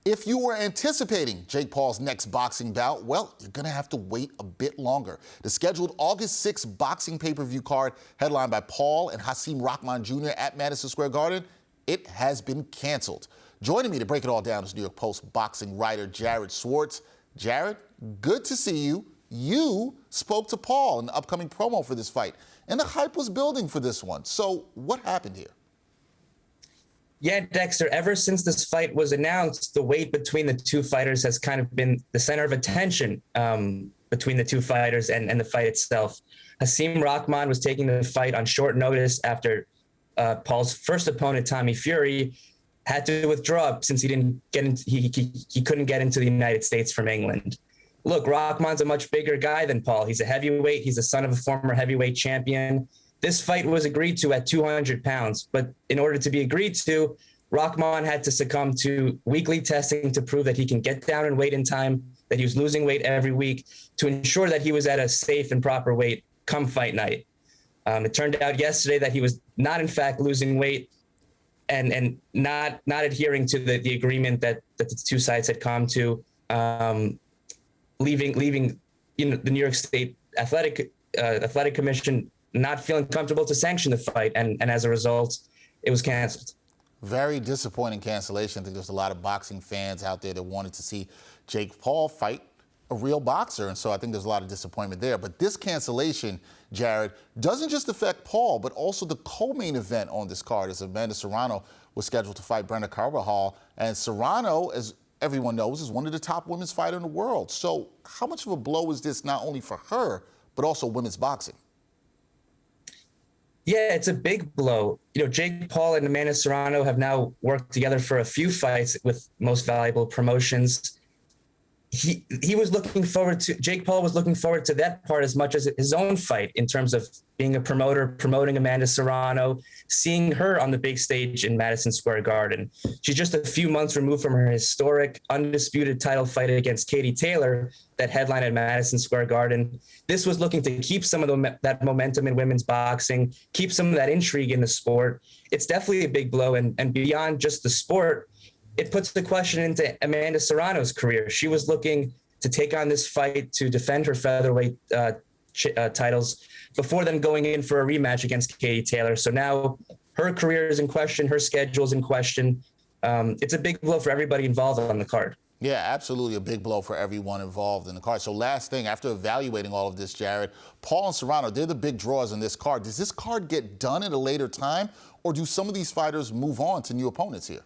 If you were anticipating Jake Paul's next boxing bout, well, you're going to have to wait a bit longer. The scheduled August 6th boxing pay-per-view card, headlined by Paul and Hasim Rahman Jr. at Madison Square Garden, it has been canceled. Joining me to break it all down is New York Post boxing writer Jared Schwartz. Jared, good to see you. You spoke to Paul in the upcoming promo for this fight, and the hype was building for this one. So what happened here? Yeah, Dexter, ever since this fight was announced, the weight between the two fighters has kind of been the center of attention between the two fighters and the fight itself. Hasim Rahman was taking the fight on short notice after Paul's first opponent, Tommy Fury, had to withdraw since he couldn't get into the United States from England. Look, Rahman's a much bigger guy than Paul. He's a heavyweight. He's the son of a former heavyweight champion. This fight was agreed to at 200 pounds, but in order to be agreed to, Rahman had to succumb to weekly testing to prove that he can get down in weight in time, that he was losing weight every week, to ensure that he was at a safe and proper weight come fight night. It turned out yesterday that he was not, in fact, losing weight and not adhering to the agreement that the two sides had come to, leaving the New York State Athletic Commission not feeling comfortable to sanction the fight, and as a result, it was canceled. Very disappointing cancellation. I think there's a lot of boxing fans out there that wanted to see Jake Paul fight a real boxer, and so I think there's a lot of disappointment there. But this cancellation, Jared, doesn't just affect Paul, but also the co-main event on this card, as Amanda Serrano was scheduled to fight Brenda Carvajal, and Serrano, as everyone knows, is one of the top women's fighters in the world. So how much of a blow is this not only for her, but also women's boxing? Yeah, it's a big blow. Jake Paul and Amanda Serrano have now worked together for a few fights with Most Valuable Promotions. He was looking forward to, Jake Paul was looking forward to that part as much as his own fight, in terms of being a promoter, promoting Amanda Serrano, seeing her on the big stage in Madison Square Garden. She's just a few months removed from her historic, undisputed title fight against Katie Taylor that headlined at Madison Square Garden. This was looking to keep some of that momentum in women's boxing, keep some of that intrigue in the sport. It's definitely a big blow, and beyond just the sport, it puts the question into Amanda Serrano's career. She was looking to take on this fight to defend her featherweight titles before then going in for a rematch against Katie Taylor. So now her career is in question, her schedule is in question. It's a big blow for everybody involved on the card. Yeah, absolutely a big blow for everyone involved in the card. So last thing, after evaluating all of this, Jared, Paul and Serrano, they're the big draws in this card. Does this card get done at a later time, or do some of these fighters move on to new opponents here?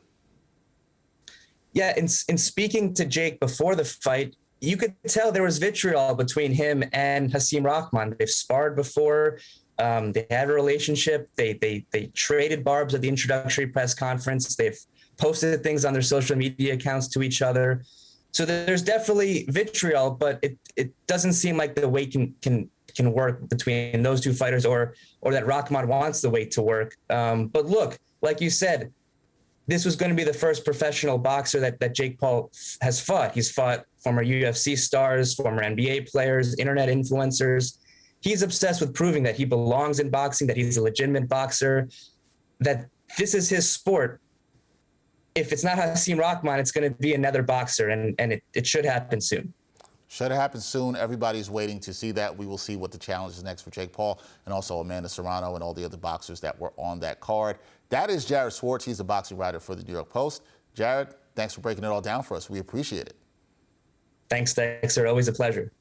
Yeah, in speaking to Jake before the fight, you could tell there was vitriol between him and Hasim Rahman. They've sparred before. They had a relationship. They traded barbs at the introductory press conference. They've posted things on their social media accounts to each other. So there's definitely vitriol, but it doesn't seem like the weight can work between those two fighters, or that Rahman wants the weight to work. But look, like you said, this was going to be the first professional boxer that Jake Paul has fought. He's fought former UFC stars, former NBA players, internet influencers. He's obsessed with proving that he belongs in boxing, that he's a legitimate boxer, that this is his sport. If it's not Hasim Rahman, it's going to be another boxer, and it should happen soon. Should happen soon. Everybody's waiting to see that. We will see what the challenge is next for Jake Paul and also Amanda Serrano and all the other boxers that were on that card. That is Jared Schwartz. He's a boxing writer for the New York Post. Jared, thanks for breaking it all down for us. We appreciate it. Thanks, Dexter. Always a pleasure.